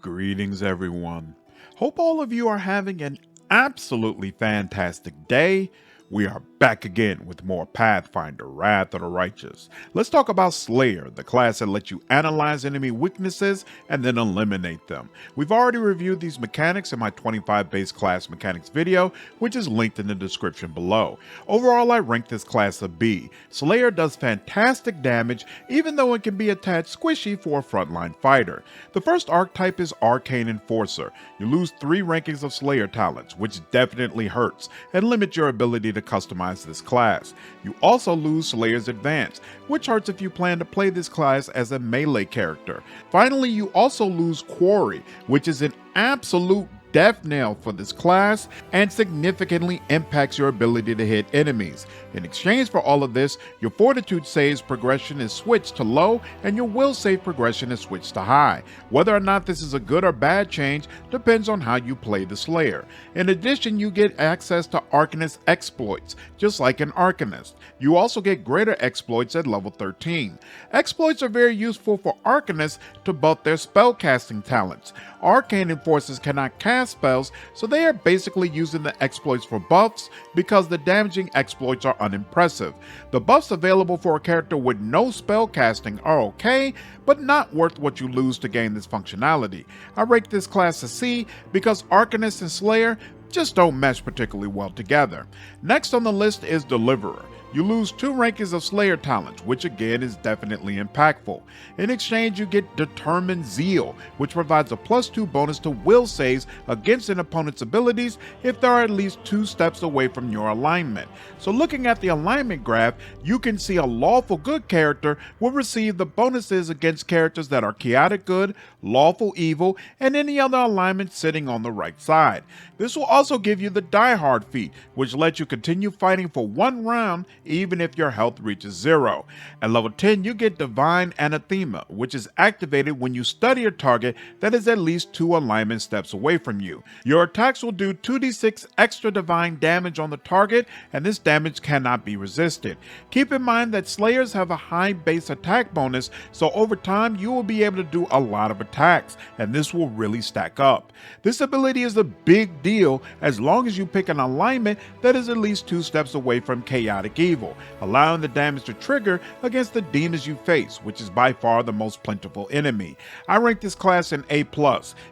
Greetings, everyone. Hope all of you are having an absolutely fantastic day. We are back again with more Pathfinder, Wrath of the Righteous. Let's talk about Slayer, the class that lets you analyze enemy weaknesses and then eliminate them. We've already reviewed these mechanics in my 25 base class mechanics video, which is linked in the description below. Overall, I rank this class a B. Slayer does fantastic damage, even though it can be a tad squishy for a frontline fighter. The first archetype is Arcane Enforcer. You lose 3 rankings of Slayer talents, which definitely hurts, and limits your ability to customize this class. You also lose Slayer's Advance, which hurts if you plan to play this class as a melee character. Finally, you also lose Quarry, which is an absolute death knell for this class and significantly impacts your ability to hit enemies. In exchange for all of this, your Fortitude saves progression is switched to low and your Will save progression is switched to high. Whether or not this is a good or bad change depends on how you play the Slayer. In addition, you get access to Arcanist exploits, just like an Arcanist. You also get greater exploits at level 13. Exploits are very useful for Arcanists to buff their spellcasting talents. Arcane Enforcers cannot cast spells, so they are basically using the exploits for buffs because the damaging exploits are unimpressive. The buffs available for a character with no spell casting are okay, but not worth what you lose to gain this functionality. I rate this class a C because Arcanist and Slayer just don't mesh particularly well together. Next on the list is Deliverer. You lose 2 rankings of Slayer talents, which again is definitely impactful. In exchange, you get Determined Zeal, which provides a +2 bonus to will saves against an opponent's abilities if they are at least 2 steps away from your alignment. So looking at the alignment graph, you can see a lawful good character will receive the bonuses against characters that are chaotic good, lawful evil, and any other alignment sitting on the right side. This will also give you the Die Hard feat, which lets you continue fighting for 1 round even if your health reaches 0. At level 10, you get Divine Anathema, which is activated when you study a target that is at least 2 alignment steps away from you. Your attacks will do 2d6 extra divine damage on the target, and this damage cannot be resisted. Keep in mind that Slayers have a high base attack bonus, so over time you will be able to do a lot of attacks, and this will really stack up. This ability is a big deal as long as you pick an alignment that is at least 2 steps away from chaotic evil, allowing the damage to trigger against the demons you face, which is by far the most plentiful enemy. I rank this class an A+.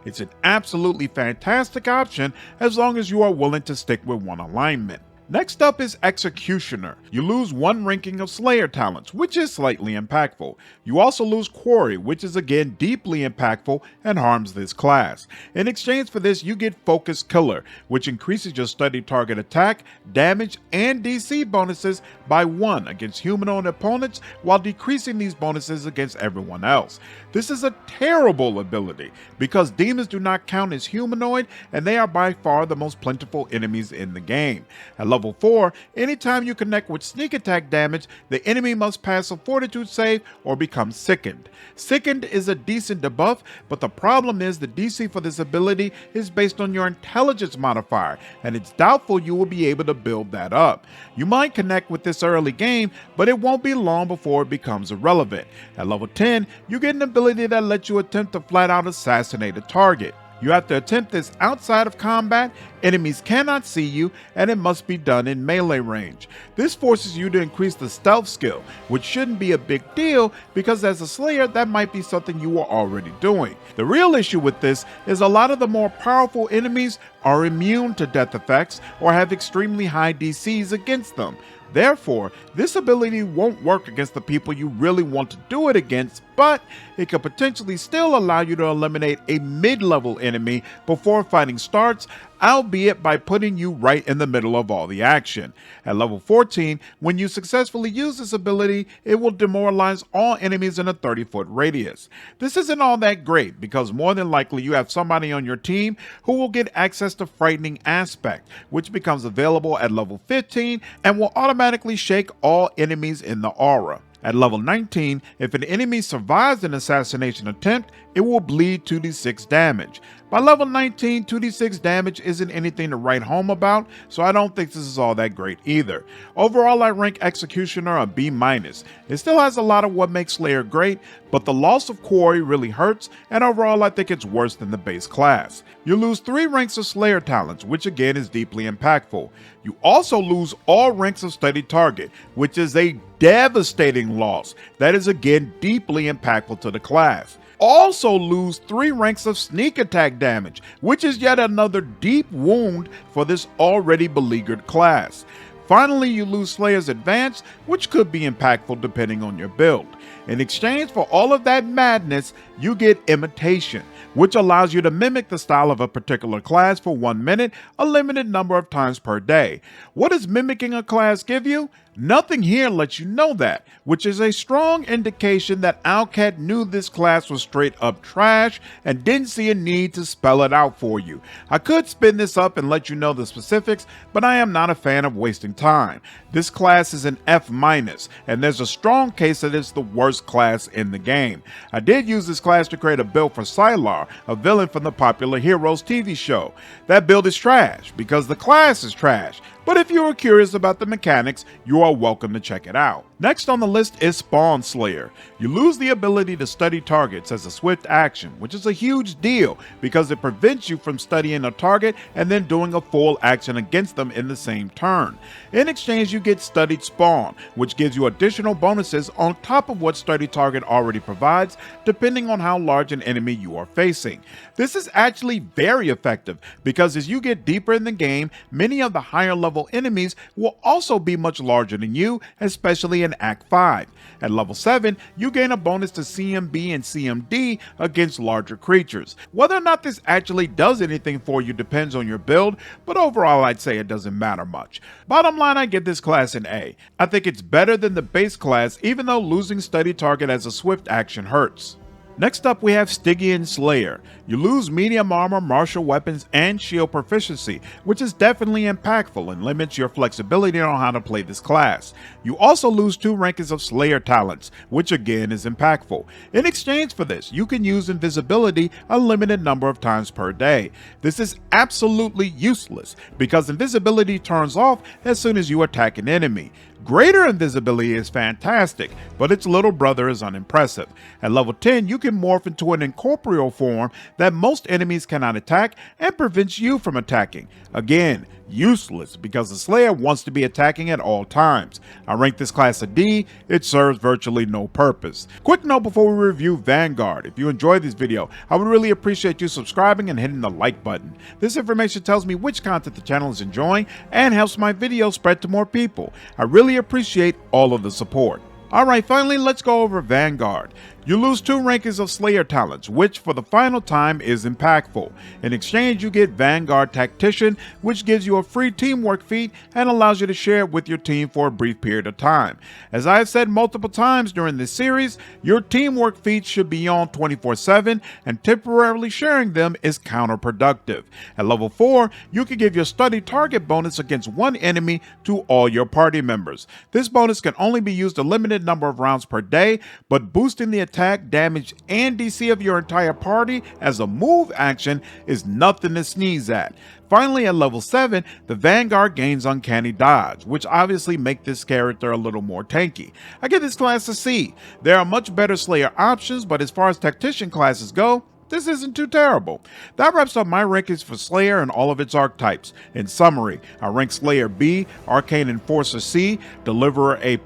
It's an absolutely fantastic option as long as you are willing to stick with 1 alignment. Next up is Executioner. You lose 1 ranking of Slayer talents, which is slightly impactful. You also lose Quarry, which is again deeply impactful and harms this class. In exchange for this, you get Focus Killer, which increases your study target attack, damage, and DC bonuses by 1 against humanoid opponents while decreasing these bonuses against everyone else. This is a terrible ability because demons do not count as humanoid and they are by far the most plentiful enemies in the game. At level 4, anytime you connect with sneak attack damage, the enemy must pass a Fortitude save or become sickened. Sickened is a decent debuff, but the problem is the DC for this ability is based on your intelligence modifier, and it's doubtful you will be able to build that up. You might connect with this early game, but it won't be long before it becomes irrelevant. At level 10, you get an ability that lets you attempt to flat out assassinate a target. You have to attempt this outside of combat, enemies cannot see you, and it must be done in melee range. This forces you to increase the stealth skill, which shouldn't be a big deal because as a Slayer that might be something you are already doing. The real issue with this is a lot of the more powerful enemies are immune to death effects or have extremely high DCs against them. Therefore, this ability won't work against the people you really want to do it against, but it could potentially still allow you to eliminate a mid-level enemy before fighting starts, albeit by putting you right in the middle of all the action. At level 14, when you successfully use this ability, it will demoralize all enemies in a 30-foot radius. This isn't all that great because more than likely you have somebody on your team who will get access to Frightening Aspect, which becomes available at level 15 and will automatically shake all enemies in the aura. At level 19, if an enemy survives an assassination attempt, it will bleed 2d6 damage. By level 19, 2d6 damage isn't anything to write home about, so I don't think this is all that great either. Overall, I rank Executioner a B-. It still has a lot of what makes Slayer great, but the loss of Quarry really hurts, and overall I think it's worse than the base class. You lose 3 ranks of Slayer talents, which again is deeply impactful. You also lose all ranks of Study Target, which is a devastating loss that is again deeply impactful to the class. Also lose 3 ranks of sneak attack damage, which is yet another deep wound for this already beleaguered class. Finally, you lose Slayer's Advance, which could be impactful depending on your build. In exchange for all of that madness, you get Imitation, which allows you to mimic the style of a particular class for 1 minute, a limited number of times per day. What does mimicking a class give you? Nothing here lets you know that, which is a strong indication that Owlcat knew this class was straight up trash and didn't see a need to spell it out for you. I could spin this up and let you know the specifics, but I am not a fan of wasting time. This class is an F-, and there's a strong case that it's the worst class in the game. I did use this class to create a build for Sylar, a villain from the Popular Heroes TV show. That build is trash because the class is trash, but if you are curious about the mechanics, you are welcome to check it out. Next on the list is Spawn Slayer. You lose the ability to study targets as a swift action, which is a huge deal because it prevents you from studying a target and then doing a full action against them in the same turn. In exchange, you get Studied Spawn, which gives you additional bonuses on top of what Study Target already provides, depending on how large an enemy you are facing. This is actually very effective because as you get deeper in the game, many of the higher level enemies will also be much larger than you, especially in Act 5. At level 7, you gain a bonus to CMB and CMD against larger creatures. Whether or not this actually does anything for you depends on your build, but overall I'd say it doesn't matter much. Bottom line, I give this class an A. I think it's better than the base class, even though losing Study Target as a swift action hurts. Next up, we have Stygian Slayer. You lose medium armor, martial weapons, and shield proficiency, which is definitely impactful and limits your flexibility on how to play this class. You also lose 2 rankings of Slayer talents, which again is impactful. In exchange for this, you can use invisibility a limited number of times per day. This is absolutely useless because invisibility turns off as soon as you attack an enemy. Greater invisibility is fantastic, but its little brother is unimpressive. At level 10, you can morph into an incorporeal form that most enemies cannot attack and prevents you from attacking. Again, useless because the Slayer wants to be attacking at all times. I rank this class a D, it serves virtually no purpose. Quick note before we review Vanguard: if you enjoyed this video, I would really appreciate you subscribing and hitting the like button. This information tells me which content the channel is enjoying and helps my videos spread to more people. I really appreciate all of the support. Alright, finally let's go over Vanguard. You lose 2 rankings of Slayer talents, which for the final time is impactful. In exchange, you get Vanguard Tactician, which gives you a free teamwork feat and allows you to share it with your team for a brief period of time. As I have said multiple times during this series, your teamwork feats should be on 24/7, and temporarily sharing them is counterproductive. At level 4, you can give your Study Target bonus against 1 enemy to all your party members. This bonus can only be used a limited number of rounds per day, but boosting the attack, damage, and DC of your entire party as a move action is nothing to sneeze at. Finally, at level 7, the Vanguard gains Uncanny Dodge, which obviously make this character a little more tanky. I give this class a C. There are much better Slayer options, but as far as Tactician classes go, this isn't too terrible. That wraps up my rankings for Slayer and all of its archetypes. In summary, I rank Slayer B, Arcane Enforcer C, Deliverer A+,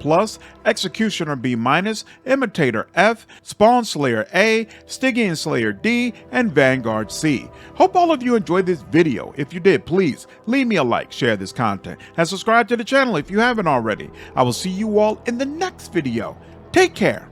Executioner B-, Imitator F, Spawn Slayer A, Stygian Slayer D, and Vanguard C. Hope all of you enjoyed this video. If you did, please leave me a like, share this content, and subscribe to the channel if you haven't already. I will see you all in the next video. Take care.